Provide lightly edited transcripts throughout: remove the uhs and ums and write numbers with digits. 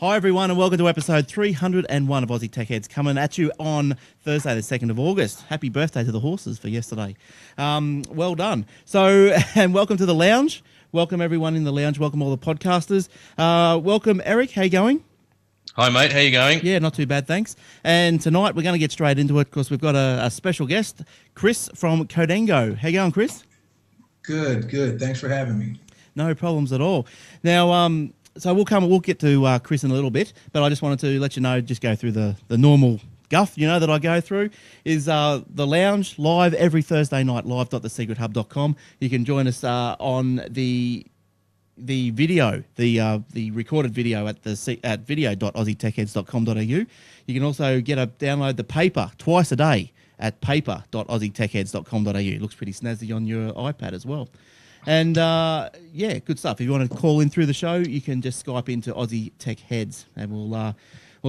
Hi everyone and welcome to episode 301 of Aussie Tech Heads, coming at you on Thursday the 2nd of August. Happy birthday to the horses for yesterday. Well done. So, and welcome to the lounge. Welcome everyone in the lounge. Welcome all the podcasters. Welcome Erik, how you going? Hi mate, how you going? Yeah, not too bad, thanks. And tonight we're going to get straight into it because we've got a special guest, Chris from Codango. How you going, Chris? Good. Thanks for having me. No problems at all. Now, so we'll get to Chris in a little bit, but I just wanted to let you know, just go through the normal guff, that I go through, is the lounge live every Thursday night, live.thesecrethub.com. You can join us on the video, the recorded video at video.aussietechheads.com.au. You can also download the paper twice a day at paper.aussietechheads.com.au. It looks pretty snazzy on your iPad as well. And, good stuff. If you want to call in through the show, you can just Skype into Aussie Tech Heads, and we'll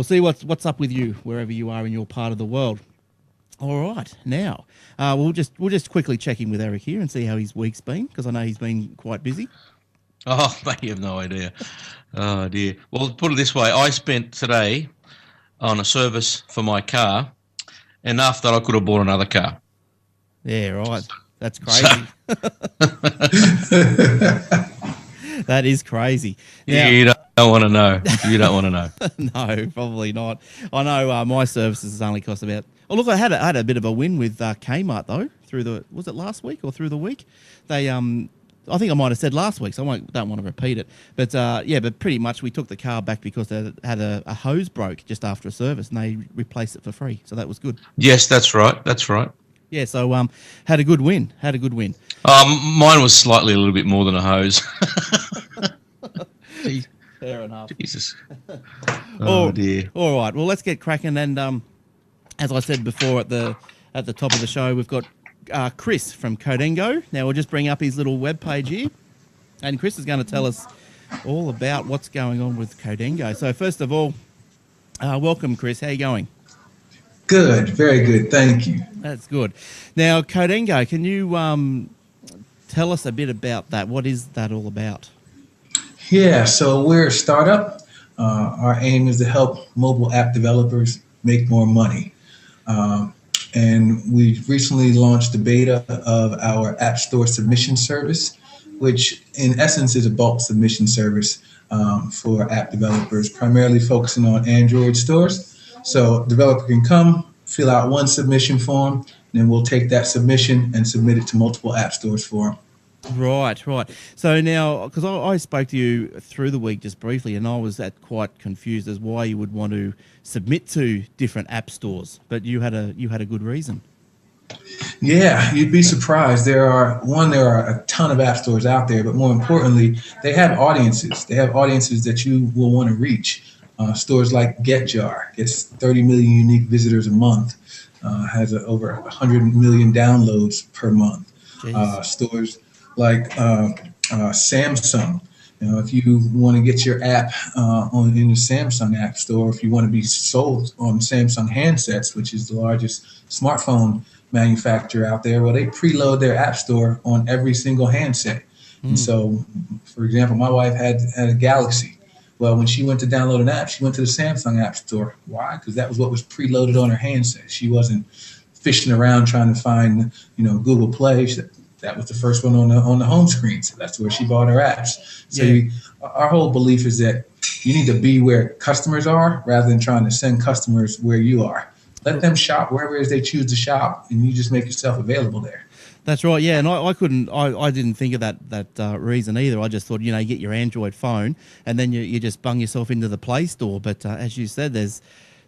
see what's up with you wherever you are in your part of the world. All right. Now, we'll just quickly check in with Erik here and see how his week's been, because I know he's been quite busy. Oh, mate, you have no idea. Oh, dear. Well, put it this way. I spent today on a service for my car, and after that I could have bought another car. Yeah, right. That's crazy. That is crazy. Now, you don't want to know. You don't want to know. No, probably not. I know my services has only cost about... Oh, look, I had a bit of a win with Kmart, though, was it last week or through the week? They... I think I might have said last week, so I don't want to repeat it. But, but pretty much we took the car back because they had a hose broke just after a service, and they replaced it for free. So that was good. Yes, that's right. Yeah, so had a good win. Mine was slightly a little bit more than a hose. Fair enough. Jesus. Oh, dear. All right, well, let's get cracking. And as I said before at the top of the show, we've got Chris from Codango. Now we'll just bring up his little webpage here, and Chris is going to tell us all about what's going on with Codango. So first of all, welcome, Chris. How you going? Good, very good. Thank you. That's good. Now, Codango, can you tell us a bit about that? What is that all about? Yeah, so we're a startup. Our aim is to help mobile app developers make more money. And we recently launched the beta of our App Store submission service, which in essence is a bulk submission service for app developers, primarily focusing on Android stores. So a developer can come, fill out one submission form, and then we'll take that submission and submit it to multiple app stores for them. Right. So now, because I spoke to you through the week just briefly, and I was quite confused as why you would want to submit to different app stores, but you had a good reason. Yeah, you'd be surprised. There are a ton of app stores out there, but more importantly, they have audiences. They have audiences that you will want to reach. Stores like GetJar gets 30 million unique visitors a month, has over 100 million downloads per month. Stores like Samsung. If you want to get your app in the Samsung App Store, if you want to be sold on Samsung handsets, which is the largest smartphone manufacturer out there, well, they preload their App Store on every single handset. And so, for example, my wife had a Galaxy. Well, when she went to download an app, she went to the Samsung App Store. Why? Because that was what was preloaded on her handset. She wasn't fishing around trying to find, Google Play. That was the first one on the home screen. So that's where she bought her apps. So our whole belief is that you need to be where customers are rather than trying to send customers where you are. Let them shop wherever it is they choose to shop, and you just make yourself available there. That's right, yeah, and I didn't think of that reason either. I just thought, you get your Android phone and then you just bung yourself into the Play Store. But as you said, there's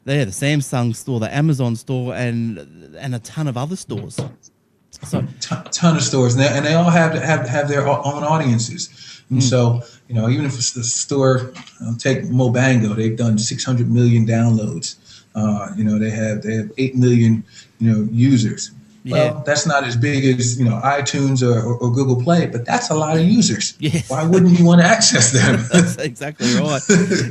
the Samsung store, the Amazon store, and a ton of other stores. So ton of stores, and they all have their own audiences. And so, even if it's the store, take Mobango, they've done 600 million downloads. They have 8 million, users. Well, that's not as big as iTunes or Google Play, but that's a lot of users. Yes. Why wouldn't you want to access them? That's exactly right.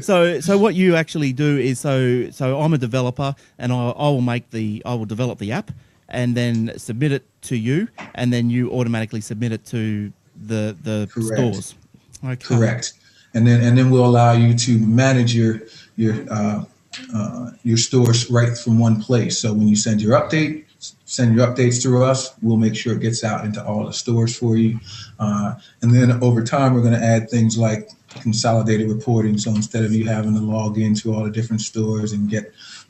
So what you actually do is so I'm a developer, and I will develop the app and then submit it to you, and then you automatically submit it to the Correct. stores. Okay. Correct. and then we'll allow you to manage your stores right from one place. So when you send your updates through us. We'll make sure it gets out into all the stores for you. And then over time, we're going to add things like consolidated reporting. So instead of you having to log into all the different stores and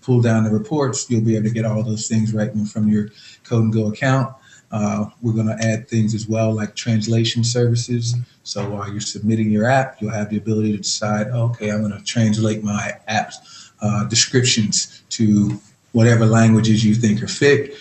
pull down the reports, you'll be able to get all those things right from your Code and Go account. We're going to add things as well like translation services. So while you're submitting your app, you'll have the ability to decide, okay, I'm going to translate my app's descriptions to whatever languages you think are fit.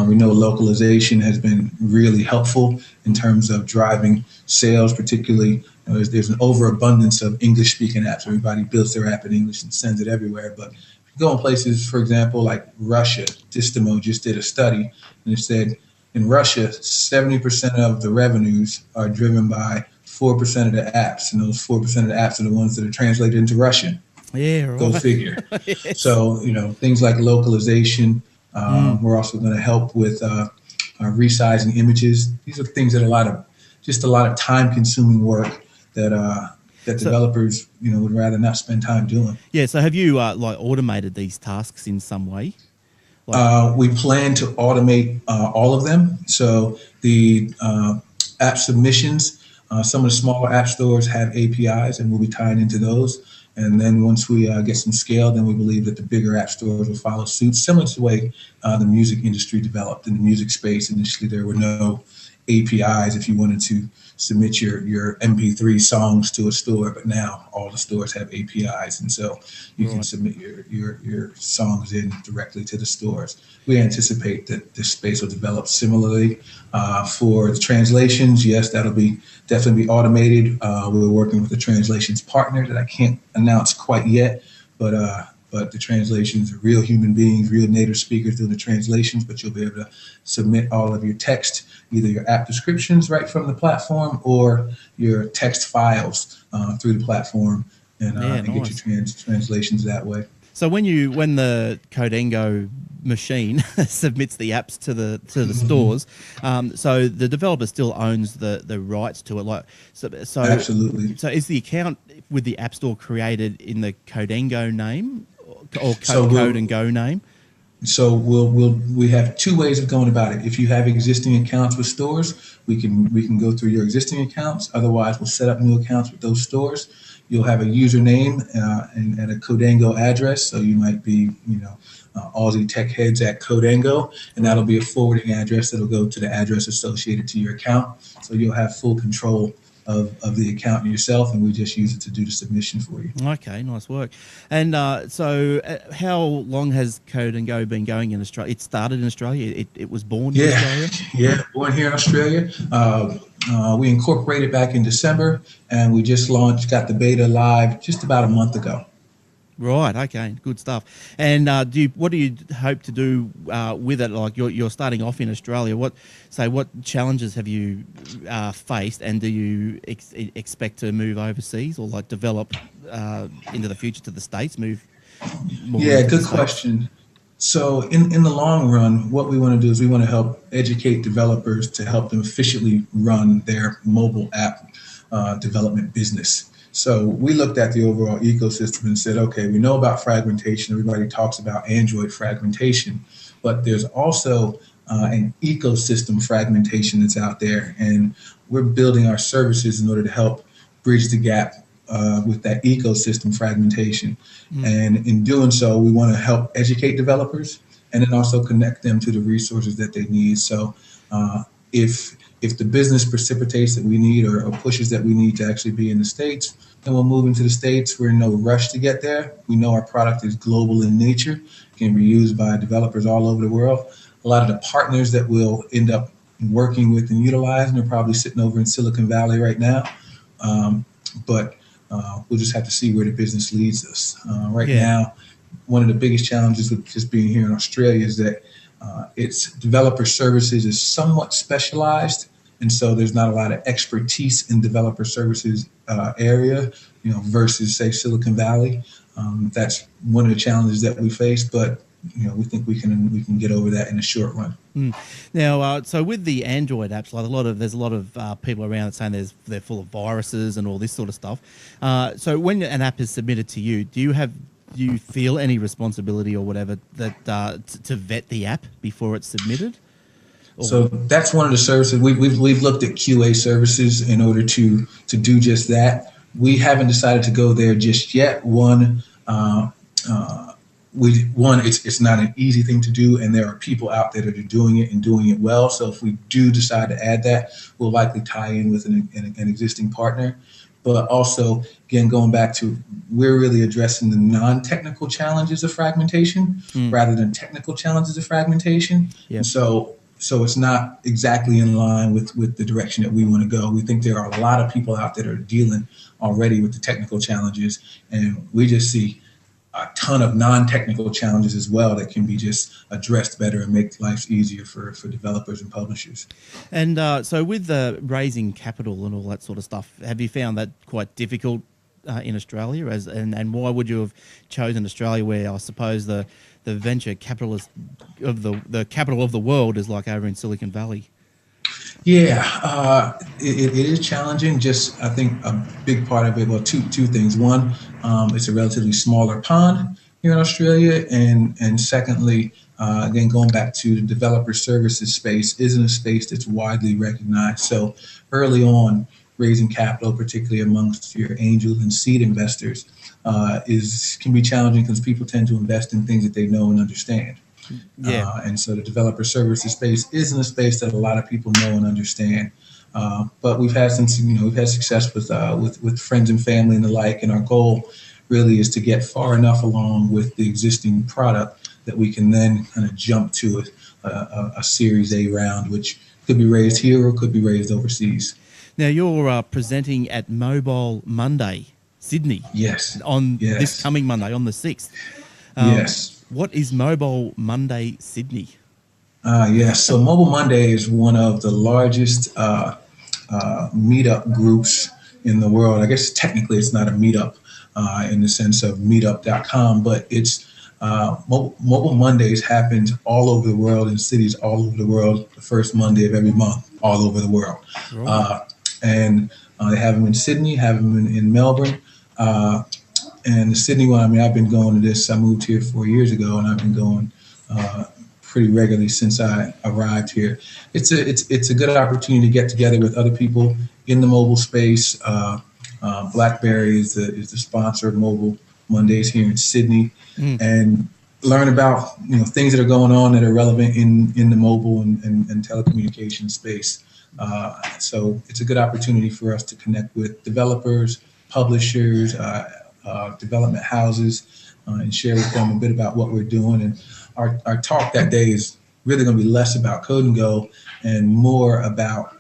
We know localization has been really helpful in terms of driving sales, particularly there's an overabundance of English-speaking apps. Everybody builds their app in English and sends it everywhere. But if you go in places, for example, like Russia, Distimo just did a study, and it said in Russia, 70% of the revenues are driven by 4% of the apps, and those 4% of the apps are the ones that are translated into Russian. Yeah, right. Go figure. Yes. So, things like localization. We're also going to help with resizing images. These are things that a lot of time-consuming work that developers, would rather not spend time doing. Yeah. So have you automated these tasks in some way? We plan to automate all of them. So the app submissions, some of the smaller app stores have APIs, and we'll be tying into those. And then once we get some scale, then we believe that the bigger app stores will follow suit, similar to the way the music industry developed. In the music space, initially there were no APIs if you wanted to submit your MP3 songs to a store, but now all the stores have APIs, and so you can submit your songs in directly to the stores. We anticipate that this space will develop similarly. For the translations, yes, that'll definitely be automated. We're working with a translations partner that I can't announce quite yet, but the translations are real human beings, real native speakers doing the translations, but you'll be able to submit all of your text, either your app descriptions right from the platform or your text files through the platform, and get your translations that way. So when the Codengo machine submits the apps to the stores, so the developer still owns the rights to it. So absolutely. So is the account with the App Store created in the Codengo name or Code and Go name? So we have two ways of going about it. If you have existing accounts with stores, we can go through your existing accounts. Otherwise, we'll set up new accounts with those stores. You'll have a username and a Codengo address. So you might be, Aussie Tech Heads at Codengo, and that'll be a forwarding address that'll go to the address associated to your account. So you'll have full control of the account yourself, and we just use it to do the submission for you. Okay, nice work. And so how long has Code and Go been going in Australia? It started in Australia? It was born in Australia? Yeah, born here in Australia. We incorporated back in December, and we just got the beta live just about a month ago. Right. Okay. Good stuff. And what do you hope to do with it? Like you're starting off in Australia. What challenges have you faced, and do you expect to move overseas or like develop into the future to the States? Move more. Yeah. Good question. So in the long run, what we want to do is we want to help educate developers to help them efficiently run their mobile app development business. So we looked at the overall ecosystem and said, okay, we know about fragmentation. Everybody talks about Android fragmentation, but there's also an ecosystem fragmentation that's out there. And we're building our services in order to help bridge the gap with that ecosystem fragmentation. And in doing so, we want to help educate developers and then also connect them to the resources that they need. So if the business precipitates that we need or pushes that we need to actually be in the States, then we'll move into the States. We're in no rush to get there. We know our product is global in nature, can be used by developers all over the world. A lot of the partners that we'll end up working with and utilizing are probably sitting over in Silicon Valley right now. But we'll just have to see where the business leads us. Right now, one of the biggest challenges with just being here in Australia is that its developer services is somewhat specialized, and so there's not a lot of expertise in developer services area, versus say Silicon Valley. That's one of the challenges that we face, but we think we can get over that in the short run. Now, so with the Android apps, like there's a lot of people around saying they're full of viruses and all this sort of stuff. So when an app is submitted to you, do you feel any responsibility or whatever that to vet the app before it's submitted? So that's one of the services we've looked at QA services in order to do just that. We haven't decided to go there just yet. It's not an easy thing to do, and there are people out there that are doing it and doing it well. So if we do decide to add that, we'll likely tie in with an existing partner. But also, again, going back to, we're really addressing the non-technical challenges of fragmentation rather than technical challenges of fragmentation. Yep. And so it's not exactly in line with the direction that we want to go. We think there are a lot of people out there that are dealing already with the technical challenges, and we just see a ton of non-technical challenges as well that can be just addressed better and make life easier for developers and publishers. And so with raising capital and all that sort of stuff, have you found that quite difficult in Australia? And why would you have chosen Australia, where I suppose the venture capitalist of the capital of the world is like over in Silicon Valley? Yeah, it is challenging. Just, I think a big part of it, well, two things. One, it's a relatively smaller pond here in Australia, and secondly, again, going back to the developer services space, isn't a space that's widely recognized. So early on, raising capital, particularly amongst your angel and seed investors, can be challenging because people tend to invest in things that they know and understand. Yeah. And so the developer services space isn't a space that a lot of people know and understand. But we've had we've had success with friends and family and the like. And our goal really is to get far enough along with the existing product that we can then kind of jump to a Series A round, which could be raised here or could be raised overseas. Now you're presenting at Mobile Monday, Sydney. Yes. This coming Monday, on the 6th. Yes. What is Mobile Monday Sydney? Yes, so Mobile Monday is one of the largest meetup groups in the world. I guess technically it's not a meetup in the sense of meetup.com, but it's Mobile Mondays happens all over the world in cities all over the world, the first Monday of every month, all over the world. Right. And they have them in Sydney, have them in Melbourne. And the Sydney one, I mean, I've been going to this. I moved here 4 years ago, and I've been going pretty regularly since I arrived here. It's a good opportunity to get together with other people in the mobile space. BlackBerry is the sponsor of Mobile Mondays here in Sydney, and learn about things that are going on that are relevant in the mobile and telecommunications space. So it's a good opportunity for us to connect with developers, publishers, development houses, and share with them a bit about what we're doing. And our talk that day is really going to be less about Code and Go and more about,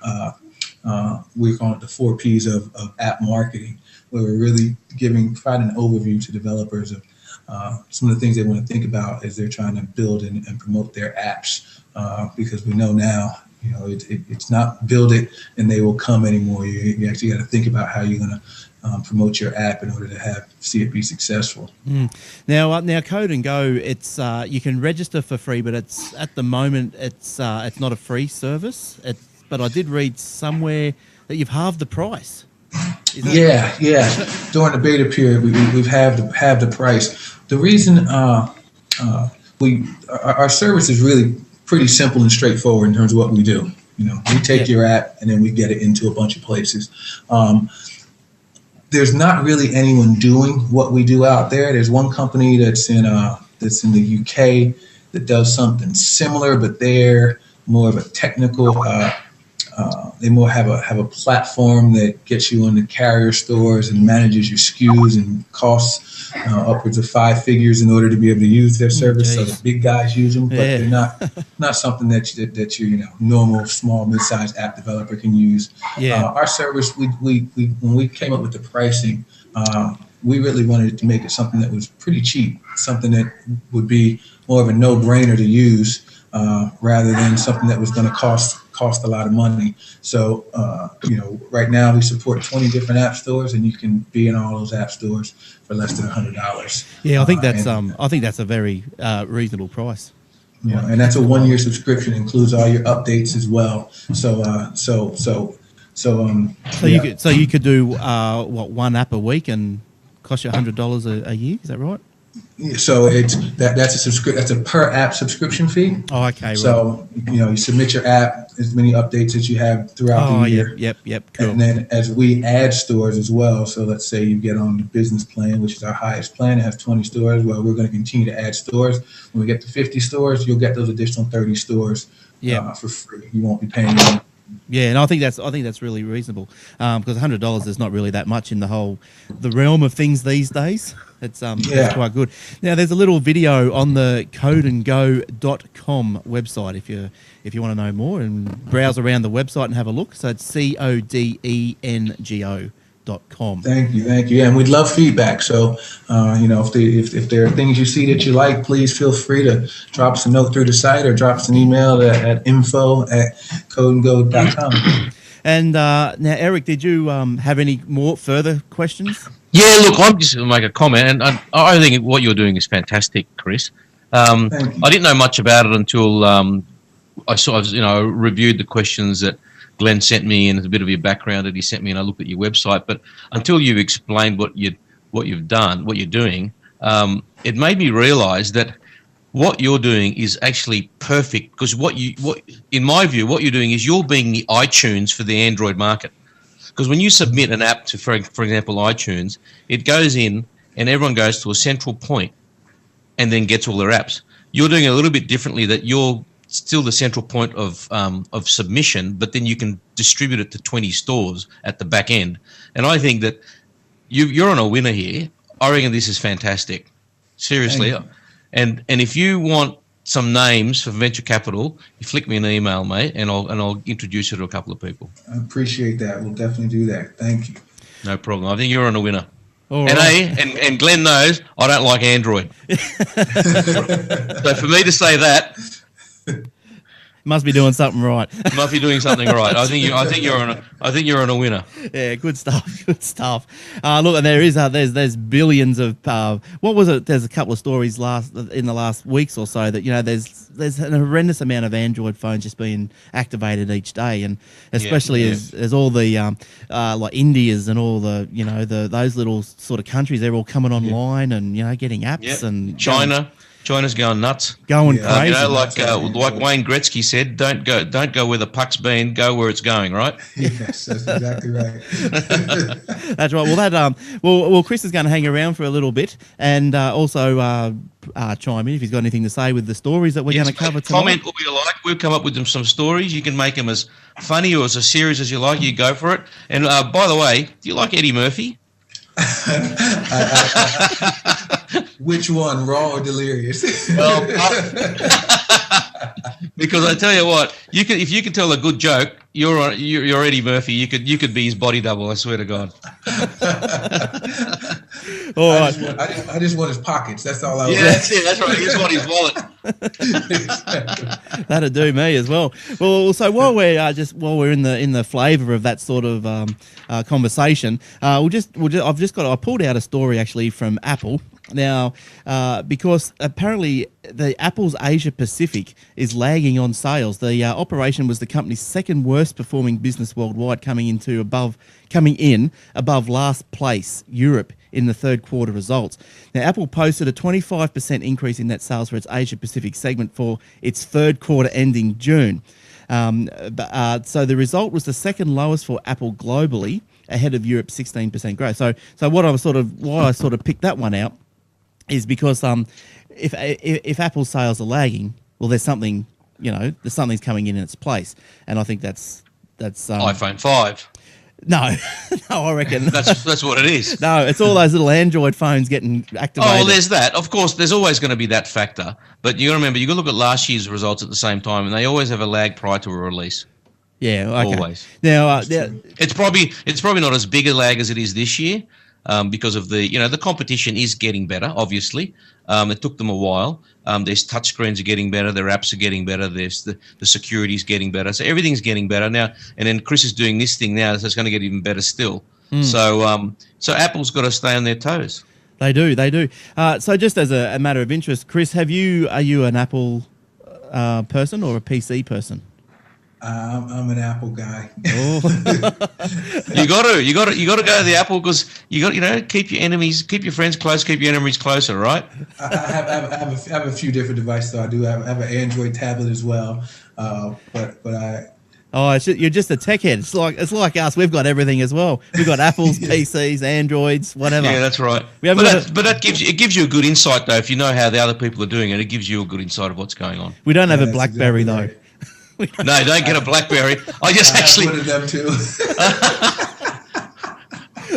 we call it the 4 Ps of app marketing, where we're really providing an overview to developers of some of the things they want to think about as they're trying to build and promote their apps, because we know now, it's not build it and they will come anymore. You actually got to think about how you're going to promote your app in order to see it be successful. Now, Code and Go, it's you can register for free, but it's at the moment it's not a free service. But I did read somewhere that you've halved the price. Yeah. During the beta period, we've halved the price. The reason our service is really pretty simple and straightforward in terms of what we do. We take your app and then we get it into a bunch of places. There's not really anyone doing what we do out there. There's one company that's in the UK that does something similar, but they're more of a technical. They more have a platform that gets you into carrier stores and manages your SKUs and costs upwards of 5 figures in order to be able to use their service. So the big guys use them, but they're not something that your normal small mid-sized app developer can use. Our service, we when we came up with the pricing, we really wanted to make it something that was pretty cheap, something that would be more of a no-brainer to use, rather than something that was going to cost cost a lot of money. So, right now we support 20 different app stores, and you can be in all those app stores for less than $100. Yeah, I think that's a very reasonable price. Yeah, and that's a 1-year subscription. Includes all your updates as well. So you could do one app a week and cost you $100 a year. Is that right? So that's a per app subscription fee. Oh, okay. So you submit your app, as many updates as you have throughout the year. Yep. Cool. And then as we add stores as well, so let's say you get on the business plan, which is our highest plan, it has 20 stores. Well, we're going to continue to add stores. When we get to 50 stores, you'll get those additional 30 stores for free. You won't be paying anything. Yeah, and I think that's really reasonable because $100 is not really that much in the realm of things these days. It's quite good. Now, there's a little video on the codeandgo.com website if you want to know more and browse around the website and have a look. So it's codengo.com. Thank you. Yeah, and we'd love feedback. So, if there are things you see that you like, please feel free to drop us a note through the site or drop us an email at info@codeandgo.com. And now, Eric, did you have any more further questions? Yeah, look, I'm just going to make a comment, and I think what you're doing is fantastic, Chris. I didn't know much about it until I reviewed the questions that Glenn sent me and a bit of your background that he sent me, and I looked at your website. But until you explained what you're doing, it made me realise that what you're doing is actually perfect because in my view, what you're doing is you're being the iTunes for the Android market. Because when you submit an app to, for example, iTunes, it goes in and everyone goes to a central point and then gets all their apps. You're doing it a little bit differently, that you're still the central point of submission, but then you can distribute it to 20 stores at the back end. And I think that you're on a winner here. I reckon this is fantastic. Seriously. And if you want some names for venture capital, you flick me an email, mate, and I'll introduce you to a couple of people. I appreciate that. We'll definitely do that. Thank you. No problem. I think you're on a winner. All and right. And Glenn knows I don't like Android. So for me to say that, must be doing something right. Must be doing something right. I think you're on a winner. Yeah, good stuff. Good stuff. Look, and there's billions of what was it? There's a couple of stories in the last weeks or so that there's an horrendous amount of Android phones just being activated each day, and especially as all the like India's and all the those little sort of countries, they're all coming online and getting apps and China's going nuts, going crazy. Like Wayne Gretzky said, don't go where the puck's been, go where it's going. Right? Yes, that's exactly right. That's right. Well, Chris is going to hang around for a little bit and also chime in if he's got anything to say with the stories that we're going to cover tonight. Comment what you like. We've come up with some stories. You can make them as funny or as serious as you like. You go for it. And by the way, do you like Eddie Murphy? Which one, raw or delirious? Well, because I tell you what, if you can tell a good joke, you're Eddie Murphy. You could be his body double. I swear to God. All right. I just want his pockets. That's all I want. Yeah, that's it. That's right. He just want his wallet. That'd do me as well. Well, so while we're in the flavour of that sort of conversation, I pulled out a story actually from Apple. Now, because apparently the Apple's Asia Pacific is lagging on sales. The operation was the company's second worst performing business worldwide, coming in above last place Europe in the third quarter results. Now, Apple posted a 25% increase in net sales for its Asia Pacific segment for its third quarter ending June. So the result was the second lowest for Apple globally, ahead of Europe's 16% growth. So why I sort of picked that one out is because if Apple's sales are lagging, well, there's something's coming in its place, and I think that's iPhone 5. No, I reckon that's what it is. No, it's all those little Android phones getting activated. Oh, well, there's that. Of course, there's always going to be that factor, but you got to remember, you got to look at last year's results at the same time, and they always have a lag prior to a release. Yeah, okay. Always. Now, it's probably not as big a lag as it is this year, because of the competition is getting better. Obviously, it took them a while. Their touchscreens are getting better. Their apps are getting better. There's the security is getting better. So everything's getting better now. And then Chris is doing this thing now, so it's going to get even better still. So Apple's got to stay on their toes. They do. So just as a matter of interest, Chris, are you an Apple person or a PC person? I'm an Apple guy. Oh. You got to go to the Apple, because keep your friends close, keep your enemies closer, right? I have a few different devices. So I do have an Android tablet as well, but I. Oh, you're just a tech head. It's like us. We've got everything as well. We've got Apples, PCs, Androids, whatever. Yeah, that's right. But that gives you a good insight, though. If you know how the other people are doing it, it gives you a good insight of what's going on. We don't have a BlackBerry though. No, don't get a BlackBerry. I wanted them too.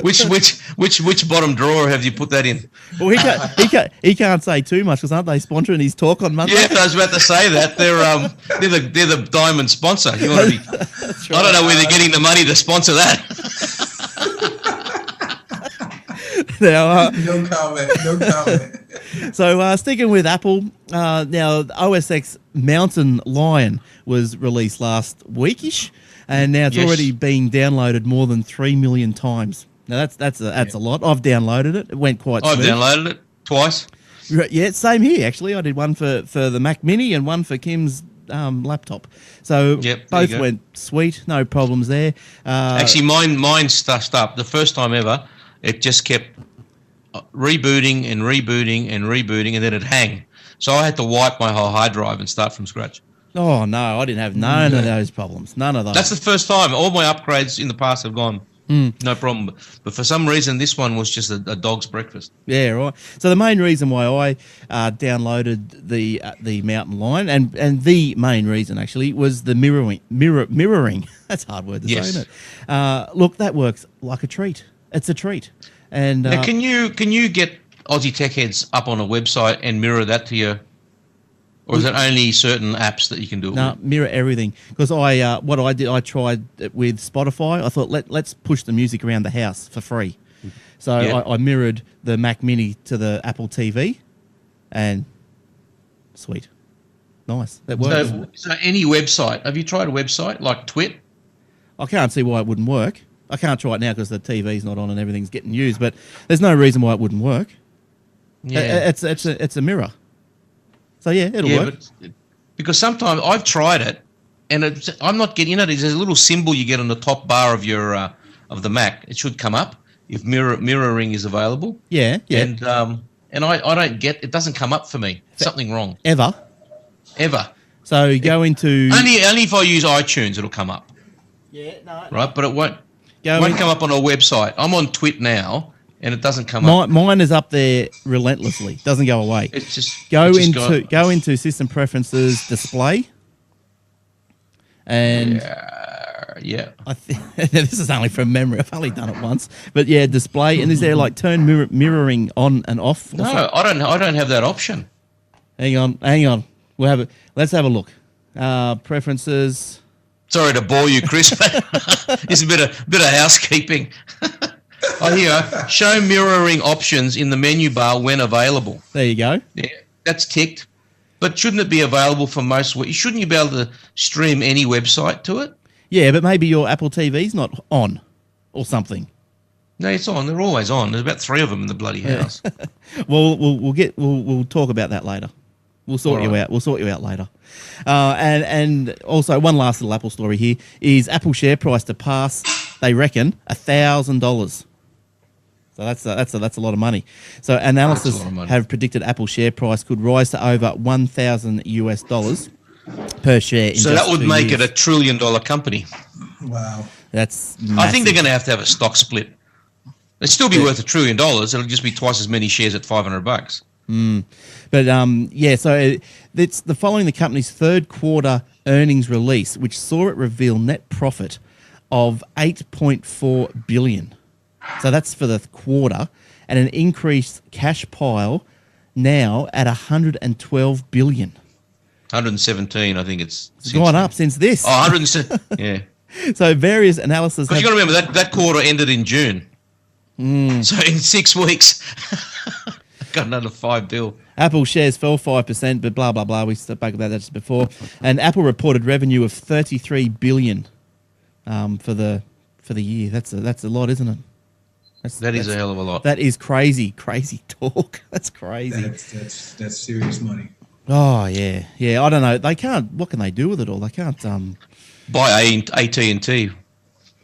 Which bottom drawer have you put that in? Well, he can't say too much, because aren't they sponsoring his talk on Monday? Yeah, I was about to say that they're the diamond sponsor. You want to be? Right. I don't know where they're getting the money to sponsor that. No comment. So sticking with Apple, now OS X Mountain Lion was released last weekish, and now it's already been downloaded more than 3 million times. Now that's a lot. I've downloaded it. It went quite smooth. I've downloaded it twice. Yeah, same here actually. I did one for the Mac Mini and one for Kim's laptop. So both went sweet, no problems there. Actually, mine stuffed up. The first time ever, it just kept rebooting, and then it'd hang. So I had to wipe my whole hard drive and start from scratch. Oh no, I didn't have none of those problems. None of those. That's the first time. All my upgrades in the past have gone. No problem. But for some reason, this one was just a dog's breakfast. Yeah, right. So the main reason why I downloaded the Mountain Lion, and the main reason actually, was the mirroring. That's a hard word to say, isn't it? Look, that works like a treat. It's a treat. And now, can you get Aussie Tech Heads up on a website and mirror that to your? Or is it only certain apps that you can do it with? No, mirror everything. Because what I did, I tried it with Spotify. I thought, let's push the music around the house for free. So I mirrored the Mac Mini to the Apple TV, and sweet. Nice. That works. So any website, have you tried a website like Twit? I can't see why it wouldn't work. I can't try it now because the TV's not on and everything's getting used, but there's no reason why it wouldn't work. Yeah. It's a mirror. So it'll work. But because sometimes I've tried it, and I'm not getting there's a little symbol you get on the top bar of your of the Mac. It should come up if mirroring is available. Yeah. And I don't get it. Doesn't come up for me. Something wrong. Ever. So you go into only if I use iTunes, it'll come up. Yeah. No. Right, but it won't come up on a website. I'm on Twit now. And it doesn't come up. Mine is up there relentlessly. Doesn't go away. It's just go into System Preferences, Display, and this is only from memory. I've only done it once, but Display. And is there like turn mirroring on and off? No, I don't have that option. Hang on. Let's have a look. Preferences. Sorry to bore you, Chris. It's a bit of housekeeping. Oh, here, show mirroring options in the menu bar when available. There you go. Yeah, that's ticked. But shouldn't it be available for most? Shouldn't you be able to stream any website to it? Yeah, but maybe your Apple TV's not on or something. No, it's on. They're always on. There's about 3 of them in the bloody house. Well, we'll talk about that later. We'll sort you out. We'll sort you out later. And also one last little Apple story here is Apple share price to pass, they reckon, $1,000. So that's a lot of money. So analysts have predicted Apple share price could rise to over $1,000 per share. So that would make it $1 trillion company. Wow, that's massive. I think they're going to have a stock split. It'd still be worth $1 trillion. It'll just be twice as many shares at $500. But so it's following the company's third quarter earnings release, which saw it reveal net profit of $8.4 billion. So that's for the quarter, and an increased cash pile now at $112 billion. 117, I think it's gone up since this. Oh, 107, yeah. So various analysis. Because you got to remember that quarter ended in June. So in 6 weeks, I got another $5 billion. Apple shares fell 5%, but blah blah blah. We spoke about that just before. And Apple reported revenue of $33 billion for the year. That's a lot, isn't it? That is a hell of a lot. That is crazy talk. That's crazy. That's serious money. Oh yeah. I don't know. They can't. What can they do with it all? They can't. Buy AT&T.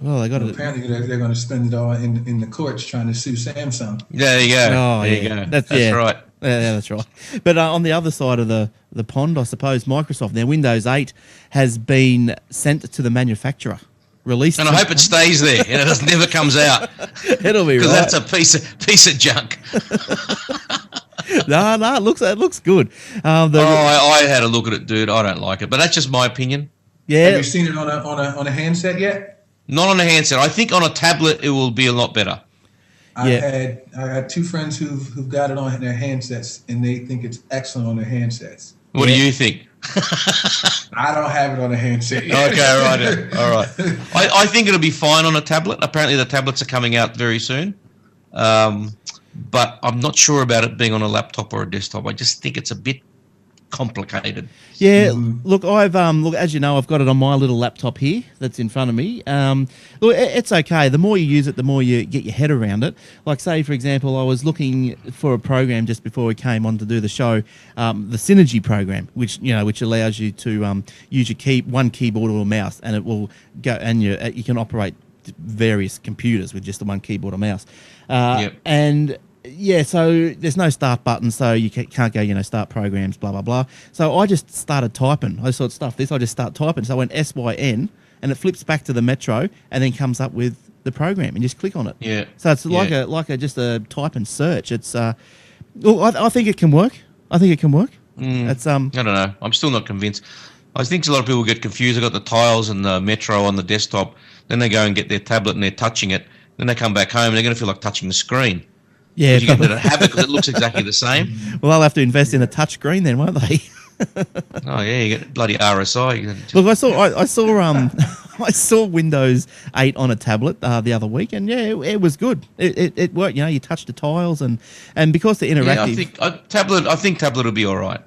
Well, they got to. Apparently, they're going to spend it all in the courts trying to sue Samsung. There you go. Oh, there yeah. you go. That's right. Yeah, that's right. But on the other side of the pond, I suppose, Microsoft, their Windows 8 has been sent to the manufacturer. Released, and I hope it stays there. It never comes out. It'll be right. Because that's a piece of junk. No, it looks good. I had a look at it, dude. I don't like it, but that's just my opinion. Yeah. Have you seen it on a handset yet? Not on a handset. I think on a tablet it will be a lot better. I had two friends who've got it on their handsets, and they think it's excellent on their handsets. What do you think? I don't have it on a handset yet. Okay, right. All right. I think it'll be fine on a tablet. Apparently the tablets are coming out very soon. But I'm not sure about it being on a laptop or a desktop. I just think it's a bit complicated. Yeah, look, as you know, I've got it on my little laptop here that's in front of me. Look, it's okay. The more you use it, the more you get your head around it. Like, say, for example, I was looking for a program just before we came on to do the show, the Synergy program, which allows you to use your one keyboard or a mouse, and it will go, and you can operate various computers with just the one keyboard or mouse. And yeah, so there's no start button, so you can't go, start programs, blah, blah, blah. So I just started typing. I thought, stuff this, I just start typing. So I went SYN, and it flips back to the Metro, and then comes up with the program, and just click on it. Yeah. So it's like just a type and search. It's I think it can work. It's I don't know. I'm still not convinced. I think a lot of people get confused. They got the tiles and the Metro on the desktop, then they go and get their tablet and they're touching it. Then they come back home and they're going to feel like touching the screen. Yeah, you get into the habit because it looks exactly the same. Well, they'll have to invest in a touch screen then, won't they? Oh yeah, you get bloody RSI. Look, I saw Windows 8 on a tablet the other week, and yeah, it was good. It worked. You touch the tiles, and because they're interactive. Yeah, I think tablet will be all right.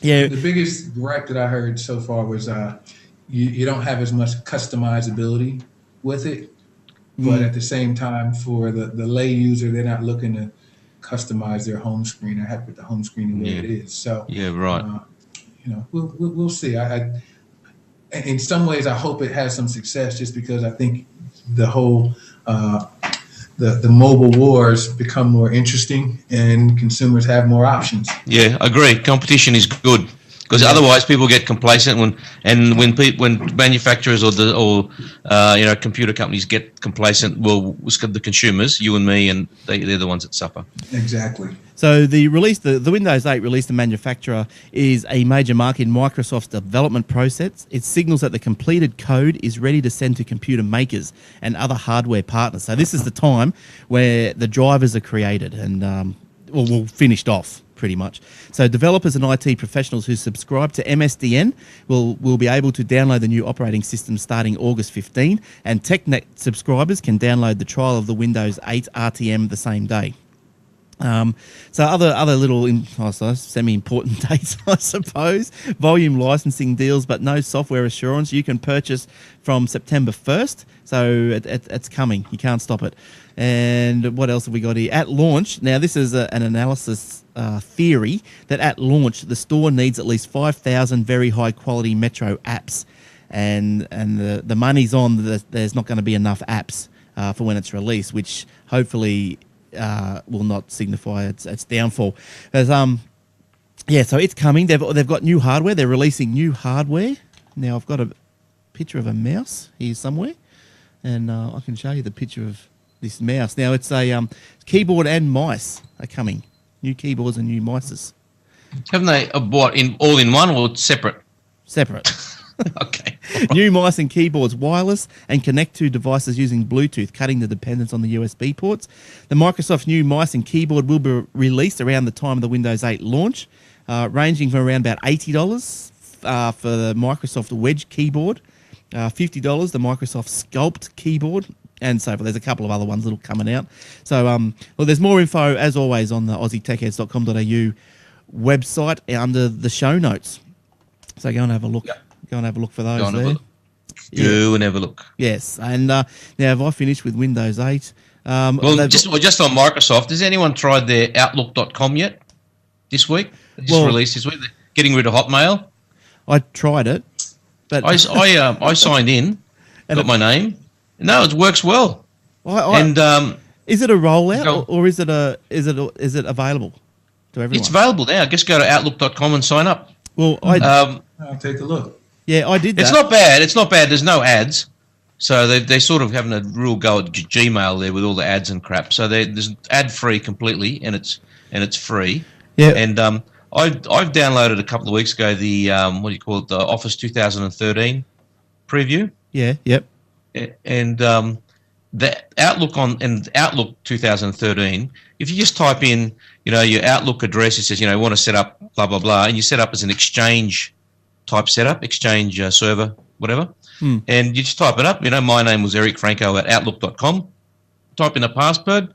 Yeah. The biggest gripe that I heard so far was you don't have as much customizability with it. But at the same time, for the lay user, they're not looking to customize their home screen or have the home screen the way it is. So yeah, right. We'll see. In some ways, I hope it has some success, just because I think the whole the mobile wars become more interesting and consumers have more options. Yeah, agree. Competition is good. Because otherwise, people get complacent when manufacturers or computer companies get complacent. Well, the consumers, you and me, and they're the ones that suffer. Exactly. So the Windows 8 release to manufacturer is a major mark in Microsoft's development process. It signals that the completed code is ready to send to computer makers and other hardware partners. So this is the time where the drivers are created and finished off. Pretty much. So developers and IT professionals who subscribe to MSDN will be able to download the new operating system starting August 15, and TechNet subscribers can download the trial of the Windows 8 RTM the same day. So other little semi-important dates, I suppose. Volume licensing deals, but no software assurance. You can purchase from September 1st, so it's coming. You can't stop it. And what else have we got here? At launch, now this is an analysis theory that at launch the store needs at least 5,000 very high quality Metro apps, and the money's on that there's not going to be enough apps for when it's released, which hopefully will not signify its downfall. There's, so it's coming. They've got new hardware. They're releasing new hardware. Now I've got a picture of a mouse here somewhere, and I can show you the picture of this mouse. Now it's a keyboard and mice are coming. New keyboards and new mices. Haven't they bought all in one or separate? Separate. Okay. New mice and keyboards, wireless, and connect to devices using Bluetooth, cutting the dependence on the USB ports. The Microsoft new mice and keyboard will be released around the time of the Windows 8 launch, ranging from around about $80 for the Microsoft Wedge keyboard, $50 the Microsoft Sculpt keyboard, and so forth. There's a couple of other ones that will coming out. So, well, there's more info, as always, on the aussietechheads.com.au website under the show notes. So go and have a look. Yep. Go and have a look for those Go and have a there. look. Go and have a look. Yes, and now have I finished with Windows 8? Well, just on Microsoft, has anyone tried their Outlook.com yet this week? Just released this week. They're getting rid of Hotmail. I tried it, but I signed in, got my name. No, it works well. Is it a rollout or is it available to everyone? It's available now. Just go to Outlook.com and sign up. Well, I'll take a look. Yeah, I did that. It's not bad. It's not bad. There's no ads. So they're sort of having a real go at Gmail there with all the ads and crap. So there's ad-free completely, and it's free. Yeah. And I've downloaded a couple of weeks ago the what do you call it, the Office 2013 preview. Yeah. Yep. And the Outlook 2013. If you just type in, your Outlook address, it says, want to set up blah blah blah, and you set up as an Exchange type setup, Exchange server, whatever. And you just type it up. My name was Erik Franco at Outlook.com. Type in a password,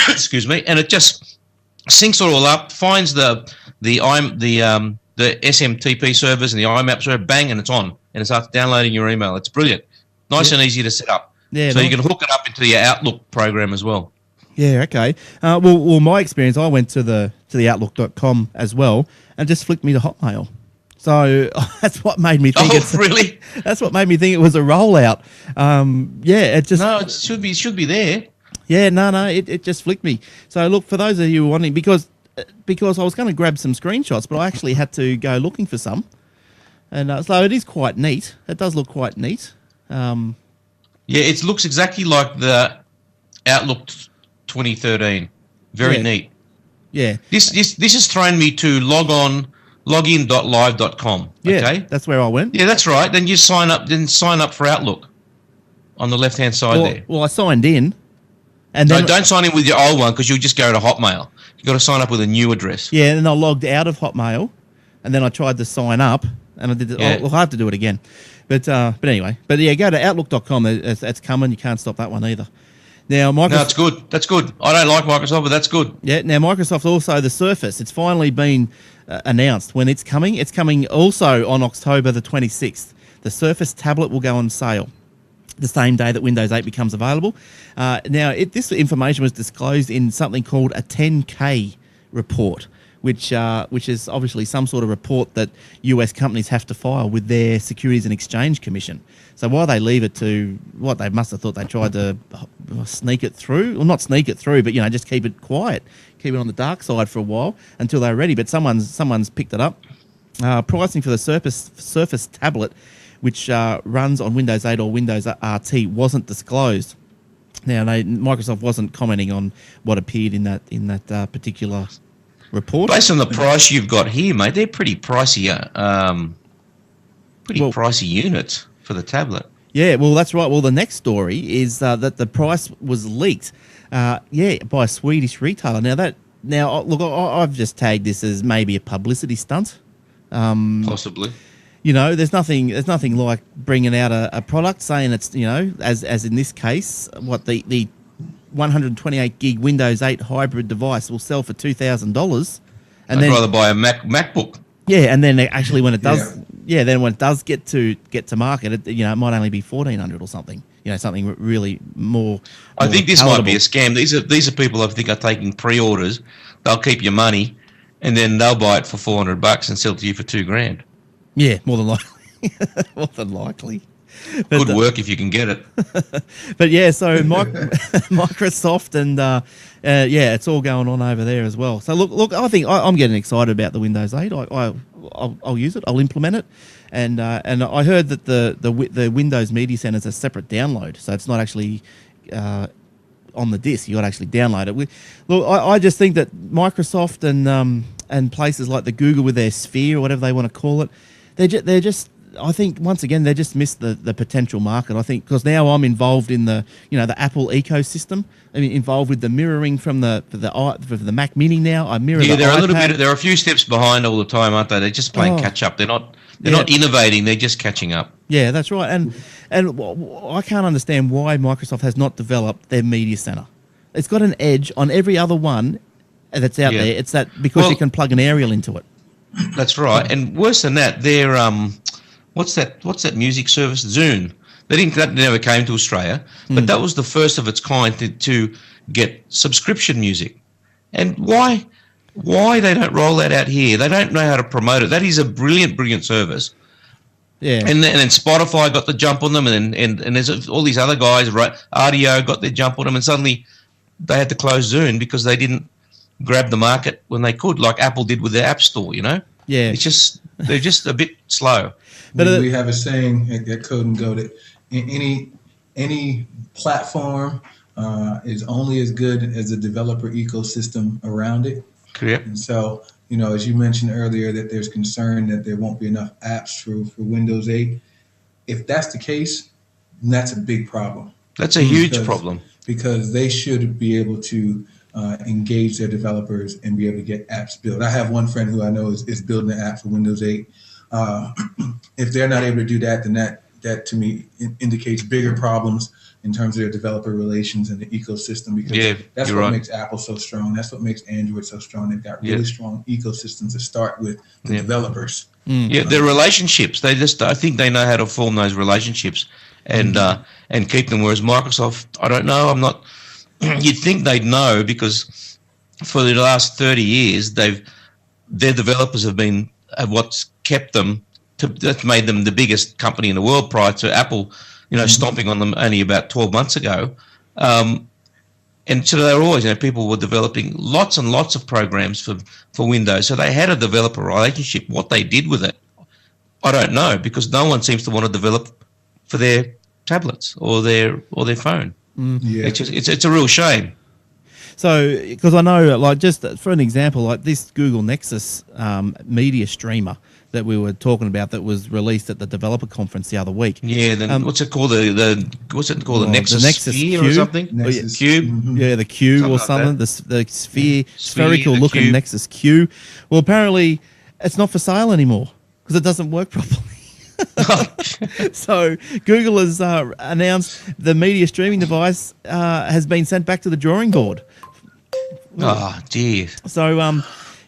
excuse me, and it just syncs it all up, finds the SMTP servers and the IMAP server, bang, and it's on, and it starts downloading your email. It's brilliant, nice and easy to set up. Yeah, so you can hook it up into your Outlook program as well. Yeah, okay. Well, my experience, I went to the Outlook.com as well, and just flicked me to Hotmail. So that's what made me think. Really? That's what made me think it was a rollout. It just it should be there. Yeah, no, it just flicked me. So look, for those of you who are wondering, because I was going to grab some screenshots, but I actually had to go looking for some, and so it is quite neat. It does look quite neat. Yeah, it looks exactly like the Outlook 2013. Very neat. Yeah. This has thrown me to login.live.com. Yeah, okay? That's where I went. Yeah, that's right. Then you sign up for Outlook on the left-hand side there. Well, I signed in. And then don't sign in with your old one because you'll just go to Hotmail. You've got to sign up with a new address. Yeah, and I logged out of Hotmail, and then I tried to sign up, and I did. Yeah. I'll have to do it again. But anyway. But yeah, go to Outlook.com. That's coming. You can't stop that one either. Now, Microsoft. No, it's good. That's good. I don't like Microsoft, but that's good. Yeah. Now, Microsoft also the Surface. It's finally been announced when it's coming. It's coming also on October the 26th. The Surface tablet will go on sale the same day that Windows 8 becomes available. Now, this information was disclosed in something called a 10K report, which is obviously some sort of report that US companies have to file with their Securities and Exchange Commission. So while they leave it to what they must have thought they tried to sneak it through, well, not sneak it through, but just keep it quiet, keep it on the dark side for a while until they're ready. But someone's picked it up. Pricing for the Surface tablet, which runs on Windows 8 or Windows RT, wasn't disclosed. Now, Microsoft wasn't commenting on what appeared in that particular report. Based on the price you've got here, mate, they're pretty pricey. Pricey units for the tablet. Yeah, well, that's right. Well, the next story is that the price was leaked. By a Swedish retailer. Now, look, I've just tagged this as maybe a publicity stunt. Possibly. There's nothing like bringing out a product saying it's, as in this case, what the 128 gig Windows 8 hybrid device will sell for $2,000. I'd rather buy a MacBook. Yeah, and then actually when it does, then when it does get to market, it might only be $1,400 or something. Something really more. I think this palatable. might be a scam. These are people I think are taking pre-orders. They'll keep your money, and then they'll buy it for $400 and sell it to you for $2,000. Yeah, more than likely. More than likely. Good work if you can get it. But yeah, so Microsoft and it's all going on over there as well. So look, I think I'm getting excited about the Windows 8. I'll use it. I'll implement it, and I heard that the Windows Media Center is a separate download, so it's not actually on the disk. You got to actually download it. I just think that Microsoft and places like the Google with their Sphere or whatever they want to call it, they're just. I think once again they just missed the potential market. I think because now I'm involved in the Apple ecosystem. I mean, involved with the mirroring for the Mac Mini now. I mirror. Yeah, the they're iPad. They're a few steps behind all the time, aren't they? They're just playing catch up. They're not innovating. They're just catching up. Yeah, that's right. And I can't understand why Microsoft has not developed their media center. It's got an edge on every other one that's out there. It's that because you can plug an aerial into it. That's right. And worse than that, they're what's that music service? Zune. That never came to Australia, but that was the first of its kind to get subscription music. And why they don't roll that out here? They don't know how to promote it. That is a brilliant service. Yeah. And then Spotify got the jump on them, and there's all these other guys, right? RDO got their jump on them, and suddenly they had to close Zune because they didn't grab the market when they could, like Apple did with their App Store. Yeah. They're just a bit slow. But we have a saying at Code and Go that any platform is only as good as the developer ecosystem around it. Correct. And so, as you mentioned earlier, that there's concern that there won't be enough apps for Windows 8. If that's the case, then that's a big problem. That's a huge problem. Because they should be able to engage their developers and be able to get apps built. I have one friend who I know is building an app for Windows 8. If they're not able to do that, then that to me indicates bigger problems in terms of their developer relations and the ecosystem, because that's what makes Apple so strong. That's what makes Android so strong. They've got really strong ecosystems to start with the developers. Yeah, their relationships. I think they know how to form those relationships and keep them. Whereas Microsoft, I don't know. I'm not. You'd think they'd know, because for the last 30 years, their developers have what's kept them. That's made them the biggest company in the world prior to Apple, stomping on them only about 12 months ago. And so they were always, people were developing lots and lots of programs for Windows. So they had a developer relationship. What they did with it, I don't know, because no one seems to want to develop for their tablets or their phone. Yeah. It's a real shame. So, because I know, like, just for an example, like this Google Nexus media streamer that we were talking about that was released at the developer conference the other week. Yeah, what's it called? The Nexus Sphere Cube? or something? Nexus Cube? Mm-hmm. Yeah, the Q or something. The spherical looking Cube. Nexus Q. Well, apparently it's not for sale anymore because it doesn't work properly. So Google has announced the media streaming device has been sent back to the drawing board. Oh, dear. So,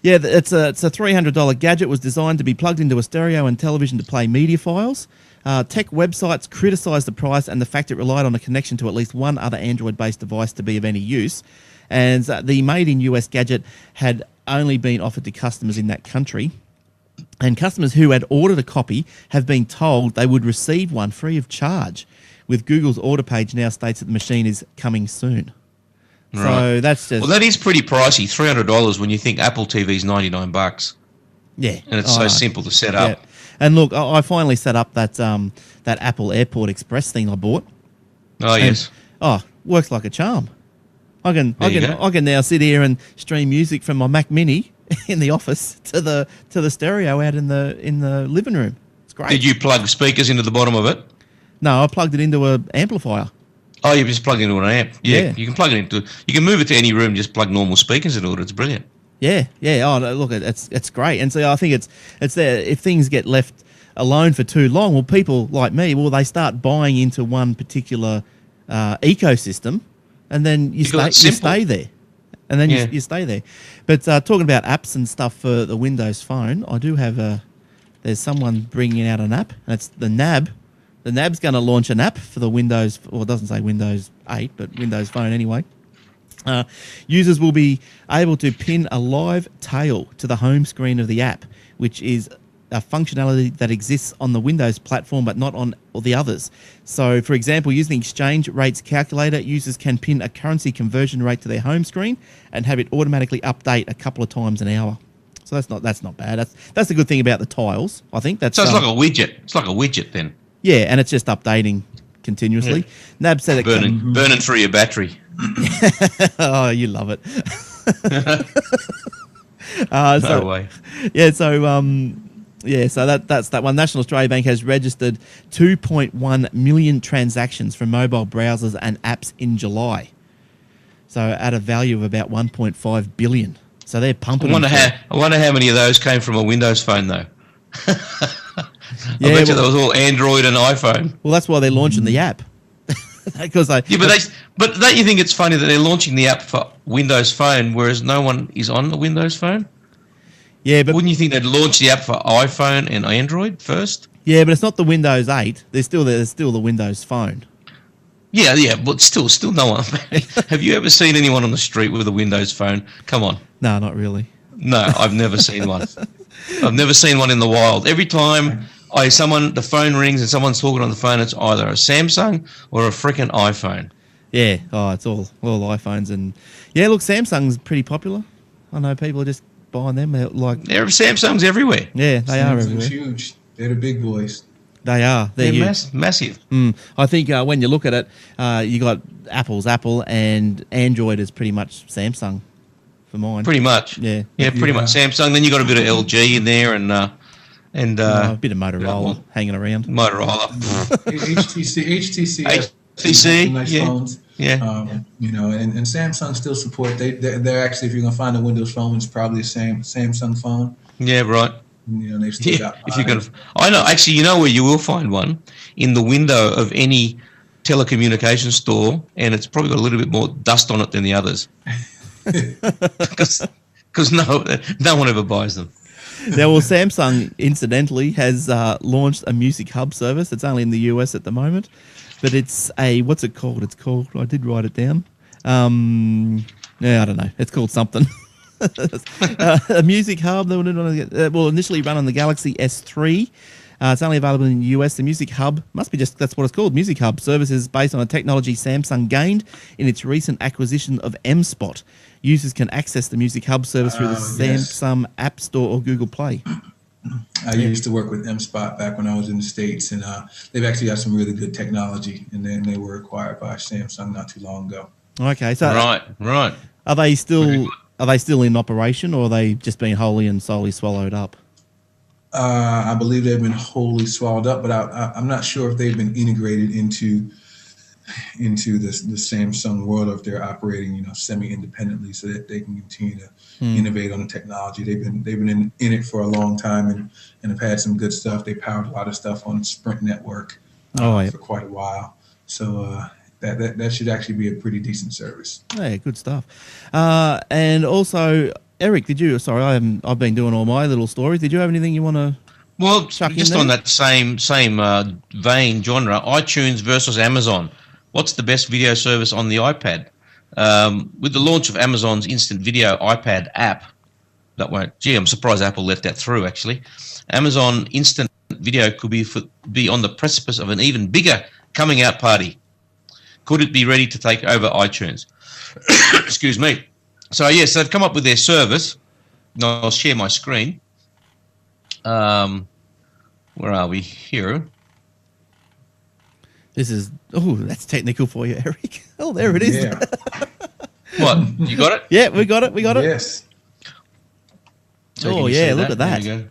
it's a $300 gadget. Was designed to be plugged into a stereo and television to play media files. Tech websites criticised the price and the fact it relied on a connection to at least one other Android-based device to be of any use. And the made-in-US gadget had only been offered to customers in that country. And customers who had ordered a copy have been told they would receive one free of charge, with Google's order page now states that the machine is coming soon. Right. So that's just... Well, that is pretty pricey, $300 when you think Apple TV's $99. Yeah. And it's so simple to set up. Yeah. And look, I finally set up that Apple Airport Express thing I bought. Oh, yes. Works like a charm. I can now sit here and stream music from my Mac Mini in the office to the stereo out in the living room. It's great. Did you plug speakers into the bottom of it? No, I plugged it into an amplifier. Oh, you just plug it into an amp. Yeah, you can plug it into. You can move it to any room. Just plug normal speakers into it. It's brilliant. Yeah. Oh, no, look, it's great. And so I think it's there. If things get left alone for too long, well, people like me, they start buying into one particular ecosystem, and then you stay there. And then you stay there. But talking about apps and stuff for the Windows Phone, I do have there's someone bringing out an app. That's the NAB. The NAB's going to launch an app for the Windows, or it doesn't say Windows 8, but Windows Phone anyway. Users will be able to pin a live tail to the home screen of the app, which is a functionality that exists on the Windows platform but not on all the others. So, for example, using the exchange rates calculator, users can pin a currency conversion rate to their home screen and have it automatically update a couple of times an hour. So that's not bad. That's the good thing about the tiles, I think. It's like a widget. It's like a widget then. Yeah, and it's just updating continuously. Yeah. NAB said burning through your battery. Oh, you love it. No way. Yeah, so that's that one. National Australia Bank has registered 2.1 million transactions from mobile browsers and apps in July. So at a value of about 1.5 billion. So they're pumping. I wonder how many of those came from a Windows phone though. I bet you well, that was all Android and iPhone. well, that's why they're launching the app. Because but don't you think it's funny that they're launching the app for Windows Phone, whereas no one is on the Windows Phone? Yeah, but wouldn't you think they'd launch the app for iPhone and Android first? Yeah, but it's not the Windows 8. There's still the Windows Phone. Yeah, but still no one. Have you ever seen anyone on the street with a Windows Phone? Come on. No, not really. No, I've never seen one. I've never seen one in the wild. Every time the phone rings and someone's talking on the phone, it's either a Samsung or a freaking iPhone. Yeah, it's all iPhones, and yeah, look, Samsung's pretty popular. I know people are just buying them. There are Samsungs everywhere. Yeah, they are everywhere. Huge. They're the big boys. They are. They're massive. I think when you look at it, you got Apple's Apple, and Android is pretty much Samsung for mine. Pretty much. Yeah. Yeah, pretty much Samsung. Then you got a bit of LG in there, and a bit of Motorola hanging around. Motorola. HTC has HTC, nice phones. Yeah. And Samsung still support. They're actually, if you're gonna find a Windows phone, it's probably the same Samsung phone. Yeah, right. They've still got. If you're gonna, I know. Actually, you know where you will find one in the window of any telecommunications store, and it's probably got a little bit more dust on it than the others, because no one ever buys them. Now, well, Samsung incidentally has launched a Music Hub service. It's only in the US at the moment, but it's what's it called? It's called. I did write it down. I don't know. It's called something. A Music Hub. Well, initially run on the Galaxy S3. It's only available in the US. The Music Hub that's what it's called. Music Hub service is based on a technology Samsung gained in its recent acquisition of M-Spot. Users can access the Music Hub service through the Samsung App Store or Google Play. I used to work with M-Spot back when I was in the States, and they've actually got some really good technology, and then they were acquired by Samsung not too long ago. Okay, so right. Are they still in operation, or are they just been wholly and solely swallowed up? I believe they've been wholly swallowed up, but I'm not sure if they've been integrated into the Samsung world, or if they're operating, semi-independently, so that they can continue to innovate on the technology. They've been in it for a long time and have had some good stuff. They powered a lot of stuff on Sprint network for quite a while. So that should actually be a pretty decent service. Yeah, good stuff. And also, Eric, I've been doing all my little stories. Did you have anything you want to? Well, just on that same vein genre, iTunes versus Amazon. What's the best video service on the iPad? With the launch of Amazon's Instant Video iPad app, I'm surprised Apple let that through, actually. Amazon Instant Video could be on the precipice of an even bigger coming out party. Could it be ready to take over iTunes? Excuse me. So, yes, they've come up with their service. I'll share my screen. Where are we? Here. That's technical for you, Eric. Oh, there it is. Yeah. What? You got it? Yeah, we got it. Yes. So look at that. There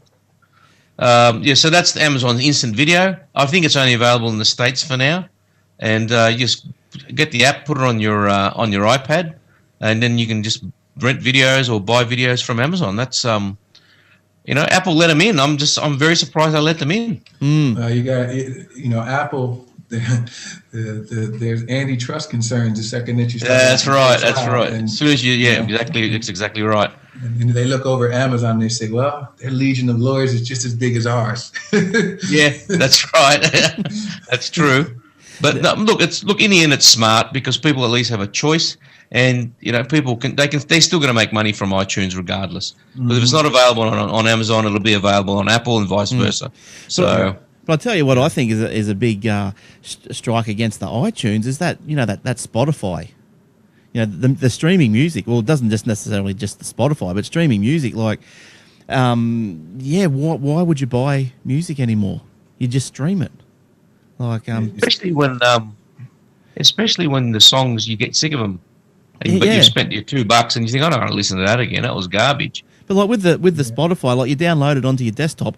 we go. So that's the Amazon Instant Video. I think it's only available in the States for now. And just get the app, put it on your iPad, and then you can just rent videos or buy videos from Amazon. That's Apple let them in. I'm very surprised I let them in. You got Apple. There's antitrust concerns the second that you start. That's right. And as soon as exactly, it's exactly right. And they look over Amazon and they say, well, their legion of lawyers is just as big as ours. Yeah, that's right. That's true. But look, in the end, it's smart because people at least have a choice, and they're still going to make money from iTunes regardless. But if it's not available on Amazon, it'll be available on Apple and vice versa. So. But I'll tell you what I think is a big strike against the iTunes is that that Spotify, the streaming music. Well, it doesn't just necessarily just the Spotify, but streaming music. Like, why would you buy music anymore? You just stream it. Like, especially when the songs, you get sick of them, but you spent your $2 and you think, I don't want to listen to that again. That was garbage. But like with the Spotify, like you download it onto your desktop,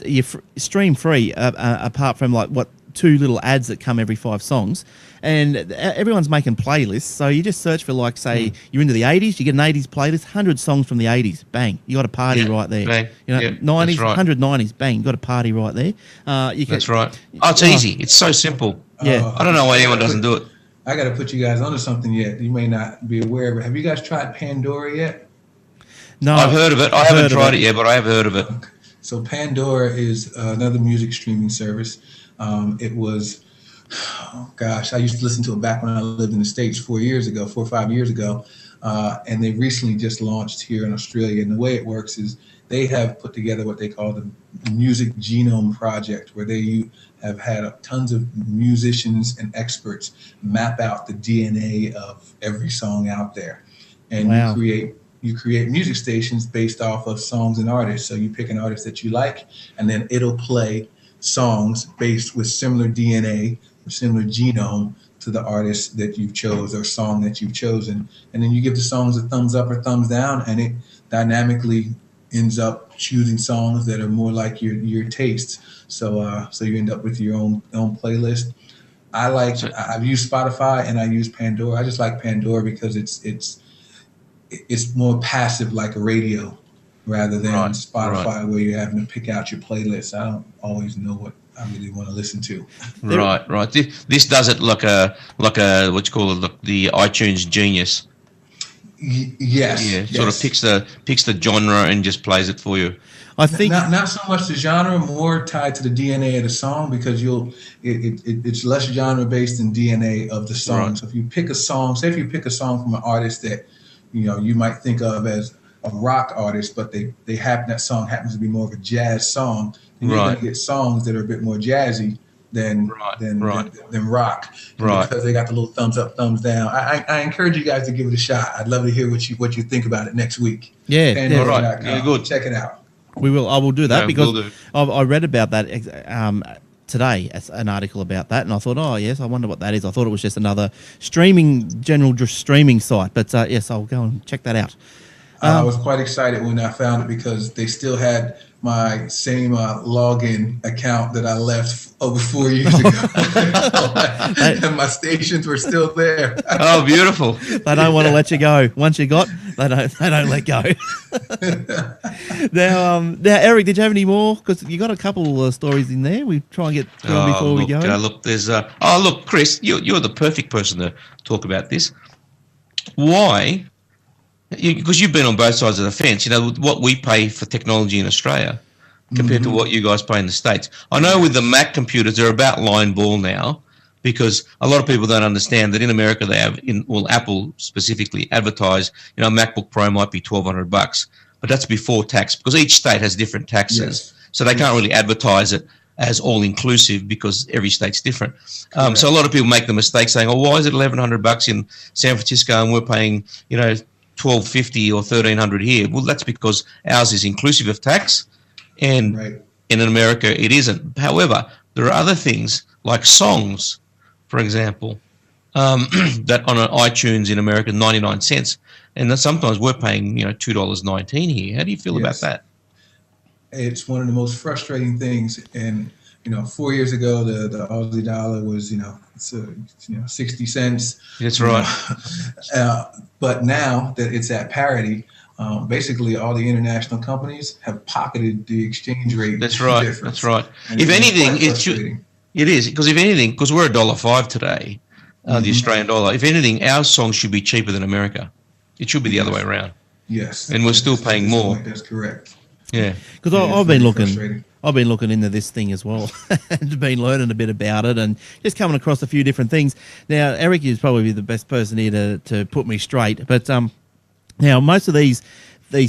you stream free apart from like what two little ads that come every 5 songs, and everyone's making playlists. So you just search for, like, say, you're into the 80s, you get an 80s playlist, 100 songs from the 80s, bang, you got a party right there. Bang. You know, Yeah, 90s, that's right. 100 90s, bang, you got a party right there. That's right. Oh, it's easy. It's so simple. Yeah. I don't know why anyone doesn't do it. I got to put you guys onto something yet. You may not be aware of it. Have you guys tried Pandora yet? No, I've heard of it. I haven't tried it yet, but I have heard of it. So Pandora is another music streaming service. It was, oh gosh, I used to listen to it back when I lived in the States 4 or 5 years ago. And they recently just launched here in Australia. And the way it works is they have put together what they call the Music Genome Project, where they have had tons of musicians and experts map out the DNA of every song out there. And Wow. you create music stations based off of songs and artists. So you pick an artist that you like, and then it'll play songs based with similar DNA or similar genome to the artist that you've chose or song that you've chosen. And then you give the songs a thumbs up or thumbs down, and it dynamically ends up choosing songs that are more like your tastes. So you end up with your own playlist. I've used Spotify and I use Pandora. I just like Pandora because it's more passive, like a radio, rather than Spotify where you're having to pick out your playlist. I don't always know what I really want to listen to. Right. This does it like a what you call it, the iTunes Genius. Yes. Yeah. Sort of picks the genre and just plays it for you. I think not so much the genre, more tied to the DNA of the song, because it's less genre based than DNA of the song. Right. So if you pick a song, say if you pick a song from an artist that you might think of as a rock artist, but that song happens to be more of a jazz song, then you're going to get songs that are a bit more jazzy than rock. Right. Because they got the little thumbs up, thumbs down. I encourage you guys to give it a shot. I'd love to hear what you think about it next week. Yeah. Yeah, good. Check it out. I will do that, Yeah, will because do. I read about that today, as an article about that, and I thought, oh yes, I wonder what that is. I thought it was just another general streaming site, but yes, I'll go and check that out. I was quite excited when I found it, because they still had my same login account that I left over 4 years ago. And my stations were still there. Oh, beautiful. They don't want to let you go. Once you got, they don't let go. Now, Eric, did you have any more? Because you got a couple of stories in there. We try and get through them before we go. Look, there's look, Chris, you're the perfect person to talk about this. Why? Because you've been on both sides of the fence. What we pay for technology in Australia compared to what you guys pay in the States. I know with the Mac computers, they're about line ball now, because a lot of people don't understand that in America they have, Apple specifically advertise, a MacBook Pro might be $1,200, but that's before tax, because each state has different taxes. Yes. So they can't really advertise it as all-inclusive, because every state's different. So a lot of people make the mistake saying, oh, why is it $1,100 in San Francisco and we're paying, $1,250 or $1,300 here? Well, that's because ours is inclusive of tax, and in America it isn't. However, there are other things like songs, for example, that on an iTunes in America 99 cents, and that sometimes we're paying $2.19 here. How do you feel about that? It's one of the most frustrating things. And 4 years ago, the Aussie dollar was 60 cents. That's right. But now that it's at parity, basically all the international companies have pocketed the exchange rate. That's right. difference. That's right. And If anything, it is, because we're $1.05 today, the Australian dollar. If anything, our song should be cheaper than America. It should be the other way around. Yes. And we're still paying more. That's correct. Yeah. Because I've been looking into this thing as well, and been learning a bit about it, and just coming across a few different things. Now, Eric is probably the best person here to put me straight. But now most of these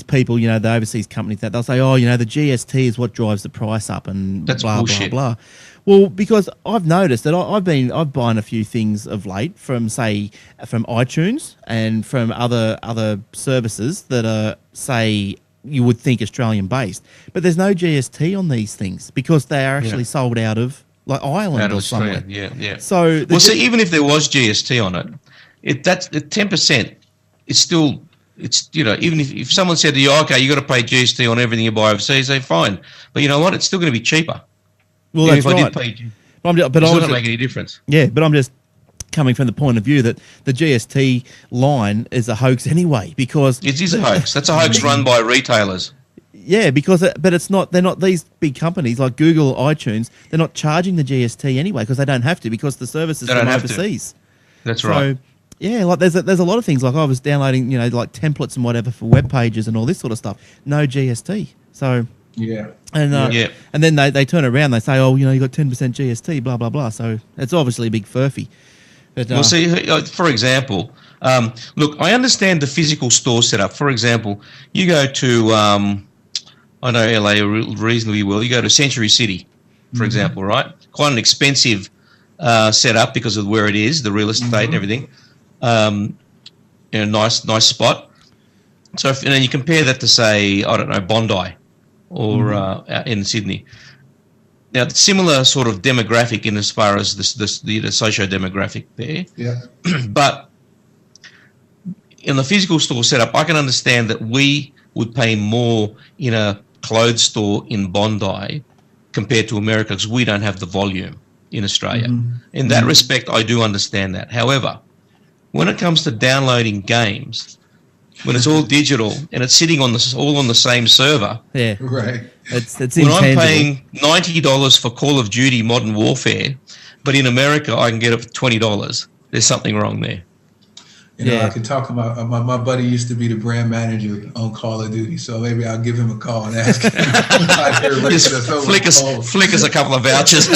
people, the overseas companies, that they'll say, oh, the GST is what drives the price up, and that's blah bullshit. blah blah. Well, because I've noticed that I've buying a few things of late from iTunes and from other services that are, say, you would think Australian based, but there's no GST on these things because they are actually sold out of like Ireland or somewhere. Yeah. So even if there was GST on it, that's 10%. It's still, even if someone said to you, okay, you got to pay GST on everything you buy overseas, say fine, but you know what? It's still going to be cheaper. Well, that's right. But It doesn't make any difference. Yeah, but I'm just coming from the point of view that the GST line is a hoax anyway, because It is a hoax. That's a hoax run by retailers. yeah, but it's not. They're not these big companies like Google, iTunes. They're not charging the GST anyway because they don't have to, because the service is from overseas. That's So, right. yeah, like there's a lot of things. Like I was downloading, like templates and whatever for web pages and all this sort of stuff. No GST. So Yeah. and Yeah. and then they turn around, they say, oh, you got 10% GST, blah blah blah. So it's obviously a big furphy. But, Well, see, for example, look, I understand the physical store setup. For example, you go to, I know LA reasonably well. You go to Century City, for example, right? Quite an expensive setup because of where it is, the real estate and everything. Nice spot. So, and then you compare that to, say, I don't know, Bondi or out in Sydney. Now, similar sort of demographic in as far as the socio-demographic there. Yeah. But in the physical store setup, I can understand that we would pay more in a clothes store in Bondi compared to America because we don't have the volume in Australia. In that respect, I do understand that. However, when it comes to downloading games, when it's all digital and it's sitting all on the same server, yeah, Right. it's when intangible. I'm paying $90 for Call of Duty Modern Warfare, but in America I can get it for $20, there's something wrong there. I could talk about my buddy used to be the brand manager on Call of Duty, so maybe I'll give him a call and ask him. Just flick us a couple of vouchers.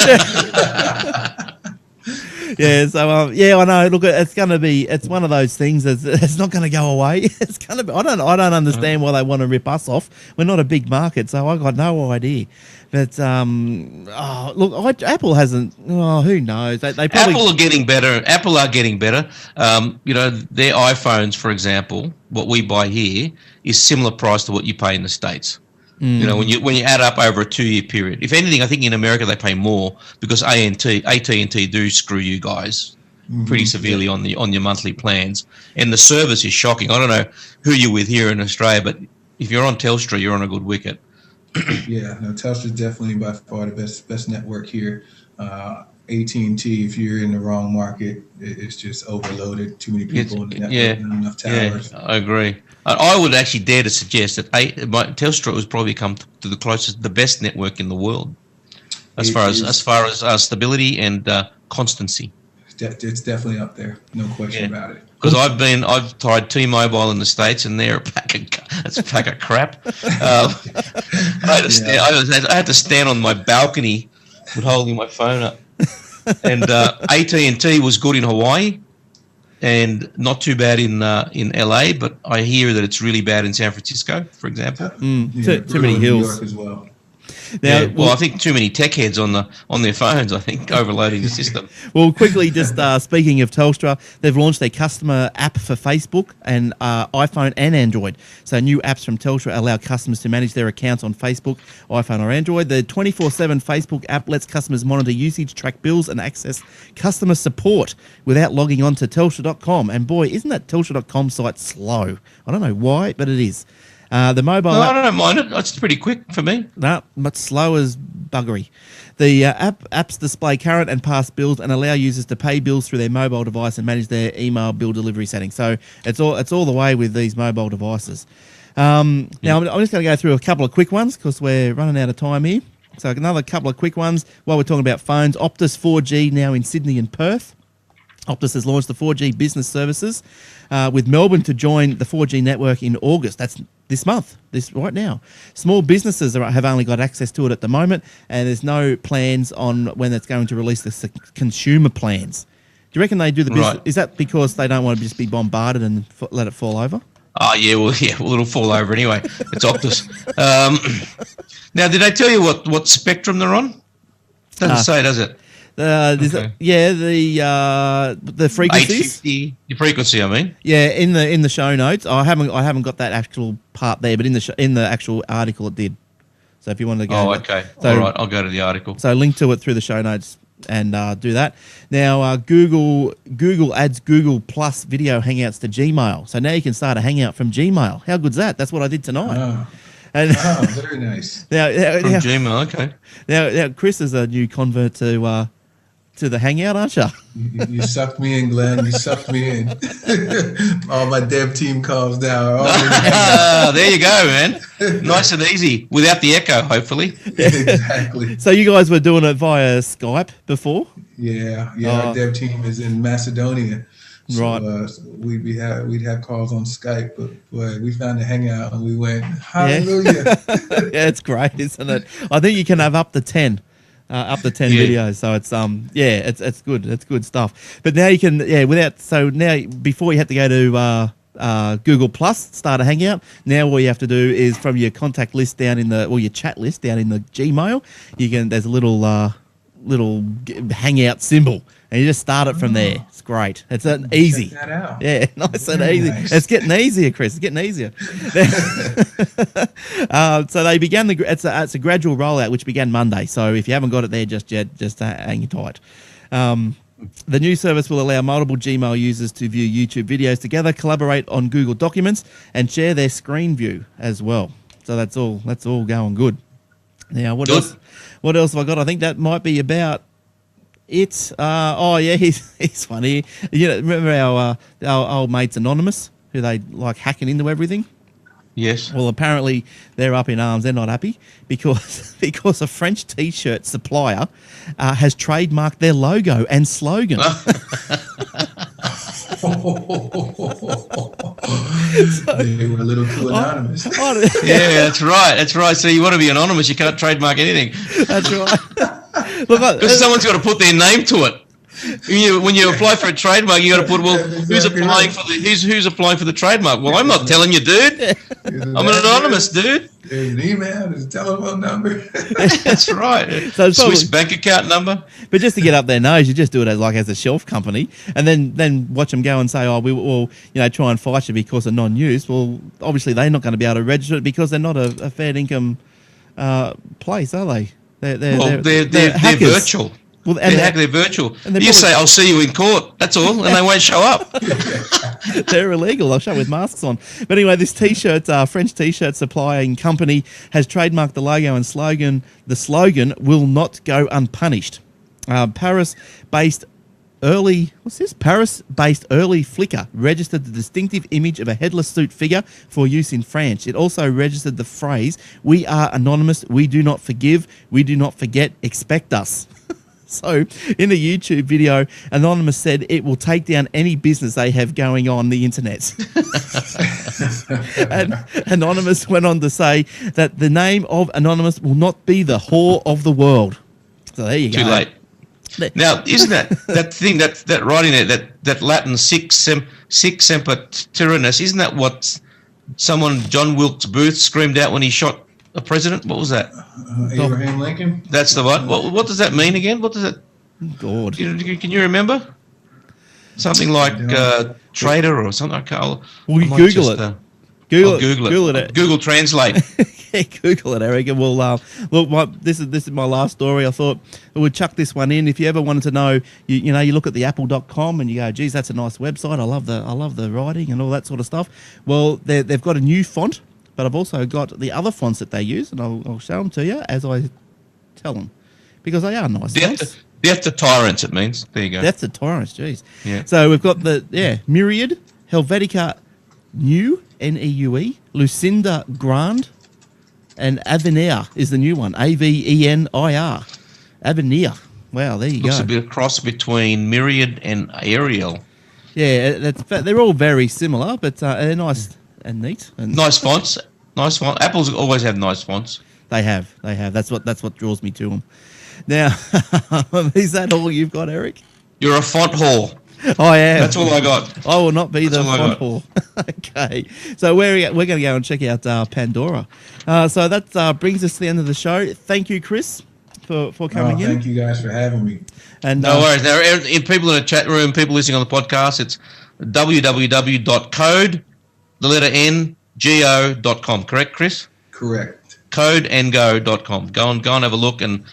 Yeah, so I know. Look, it's one of those things that's it's not going to go away. It's going to be. I don't understand why they want to rip us off. We're not a big market, so I got no idea. But look, Apple hasn't. Oh, who knows? They probably Apple are getting better. Their iPhones, for example, what we buy here is similar price to what you pay in the States. When you add up over a 2-year period. If anything, I think in America they pay more because AT&T do screw you guys pretty severely on your monthly plans, and the service is shocking. I don't know who you're with here in Australia, but if you're on Telstra, you're on a good wicket. Yeah, no, Telstra's definitely by far the best network here. AT&T, if you're in the wrong market, it's just overloaded. Too many people in the network, not enough towers. Yeah, I agree. I would actually dare to suggest that Telstra has probably come to the best network in the world, as far as stability and constancy. It's definitely up there, no question about it. Because I've tried T-Mobile in the States, and they're a pack of crap. I had to stand on my balcony with holding my phone up. And AT&T was good in Hawaii, and not too bad in LA, but I hear that it's really bad in San Francisco, for example. Too many hills. New York as well. Now, I think too many tech heads on their phones. I think overloading the system. Well, quickly, just speaking of Telstra, they've launched their customer app for Facebook and iPhone and Android. So new apps from Telstra allow customers to manage their accounts on Facebook, iPhone or Android. The 24/7 Facebook app lets customers monitor usage, track bills and access customer support without logging on to Telstra.com. And boy, isn't that Telstra.com site slow? I don't know why, but it is. The mobile app, I don't mind it. It's pretty quick for me. No, but slow as buggery. The apps display current and past bills and allow users to pay bills through their mobile device and manage their email bill delivery settings. So it's all the way with these mobile devices. Now I'm just going to go through a couple of quick ones because we're running out of time here. So another couple of quick ones while we're talking about phones. Optus 4G now in Sydney and Perth. Optus has launched the 4G business services with Melbourne to join the 4G network in August. That's this month, right now. Small businesses have only got access to it at the moment, and there's no plans on when it's going to release the consumer plans. Do you reckon they do the business? Right. Is that because they don't want to just be bombarded and let it fall over? Oh, well, it'll fall over anyway. It's Optus. Now, did I tell you what spectrum they're on? Doesn't say, does it? Okay. The frequencies. 850. The frequency, I mean. Yeah, in the show notes, I haven't got that actual part there, but in the actual article it did. So if you wanted to go. Oh, okay. All right, I'll go to the article. So link to it through the show notes and do that. Now Google adds Google Plus video Hangouts to Gmail, so now you can start a Hangout from Gmail. How good's that? That's what I did tonight. Very nice. Now, Gmail, okay. Now, Chris is a new convert to to the hangout, aren't you? You sucked me in, Glenn. You sucked me in. All my dev team calls now. There you go, man. Nice and easy without the echo, hopefully. Exactly. So you guys were doing it via Skype before? Yeah. Our dev team is in Macedonia. So, Right. So we'd have calls on Skype, but boy, we found a hangout and we went, hallelujah. Yeah, it's great, isn't it? I think you can have up to 10 videos. So it's it's good. It's good stuff. But now you can before you had to go to Google Plus, start a hangout. Now all you have to do is from your contact list down in your chat list down in the Gmail, there's a little hangout symbol, and you just start it from there. It's great. It's an easy. Check that out. Yeah, nice and Very easy. nice. It's getting easier, Chris. It's getting easier. So they began it's a gradual rollout which began Monday. So if you haven't got it there just yet, just hang tight. The new service will allow multiple Gmail users to view YouTube videos together, collaborate on Google Documents, and share their screen view as well. So that's all going good. Now, what else have I got? I think that might be about it. He's funny. Remember our old mates Anonymous, who they like hacking into everything? Yes. Well, apparently they're up in arms. They're not happy because a French T-shirt supplier has trademarked their logo and slogan. They were a little too anonymous. Yeah, that's right. That's right. So you want to be anonymous, you can't trademark anything. That's right. Look, Because someone's got to put their name to it. When you apply for a trademark, you got to put, who's applying for the trademark? Well, I'm not telling you, dude. I'm an anonymous, dude. There's an email, there's a telephone number. That's right. So Swiss bank account number. But just to get up their nose, you just do it as a shelf company, and then watch them go and say, "Oh, we will, try and fight you because of non-use." Well, obviously they're not going to be able to register it because they're not a fair income place, are they? They're hackers. Virtual. Well, they're virtual. You say, "I'll see you in court." That's all, and they won't show up. They're illegal. They'll show with masks on. But anyway, this French T-shirt supplying company has trademarked the logo and slogan. The slogan will not go unpunished. Paris-based early Flickr registered the distinctive image of a headless suit figure for use in France. It also registered the phrase, "We are anonymous. We do not forgive. We do not forget. Expect us." So, in the YouTube video, Anonymous said it will take down any business they have going on the internet. And Anonymous went on to say that the name of Anonymous will not be the whore of the world. So there you go. Too late. Now, isn't that thing, that writing there, that Latin sic semper tyrannis, isn't that what John Wilkes Booth screamed out when he shot a president? What was that? Abraham Lincoln. That's the one. What does that mean again? What does it? God. Can you remember? Something like traitor or something. Well, you Google it. Google it. Google Translate. Yeah, Google it, Eric. And we'll look. This is my last story. I thought I would chuck this one in. If you ever wanted to know, you look at the apple.com and you go, geez, that's a nice website. I love the writing and all that sort of stuff. Well, they've got a new font, but I've also got the other fonts that they use, and I'll show them to you as I tell them, because they are nice fonts. Death to tyrants, it means. There you go. Death to tyrants, geez. Yeah. So we've got Myriad, Helvetica New, Neue, Lucinda Grand, and Avenir is the new one. Avenir. Avenir. Wow, there you go. Looks a bit of cross between Myriad and Ariel. Yeah, they're all very similar, but they're nice and neat. And nice fonts. Nice font. Apple's always have nice fonts. They have. That's what draws me to them. Now, is that all you've got, Eric? You're a font whore. I am. That's all I got. I will not be the font whore. Okay. So we're going to go and check out Pandora. So that brings us to the end of the show. Thank you, Chris, for coming in. Thank you guys for having me. And no worries. There are people in the chat room, people listening on the podcast. It's www.code.ngo.com. Correct, Chris? Correct. Codeandgo.com. Go and have a look and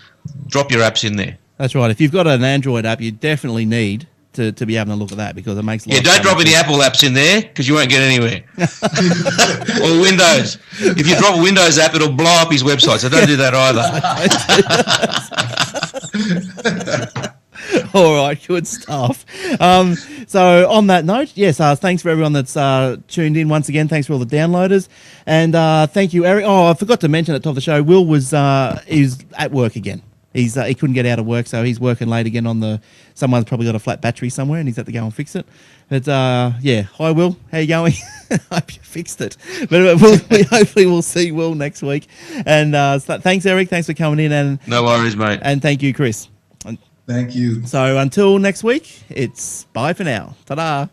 drop your apps in there. That's right. If you've got an Android app, you definitely need to be having a look at that, because it makes life. Yeah, don't drop any Apple apps in there because you won't get anywhere. Or Windows. If you drop a Windows app, it'll blow up his website. So don't do that either. All right, good stuff. So on that note, yes, thanks for everyone that's tuned in once again. Thanks for all the downloaders, and thank you, Eric. Oh, I forgot to mention at the top of the show, Will was is at work again. He couldn't get out of work, so he's working late again on the. Someone's probably got a flat battery somewhere, and he's had to go and fix it. But yeah, hi Will, how you going? Hope you fixed it. But hopefully we'll see Will next week. And so thanks, Eric. Thanks for coming in, and No worries, mate. and thank you, Chris. Thank you. So until next week, it's bye for now. Ta-da.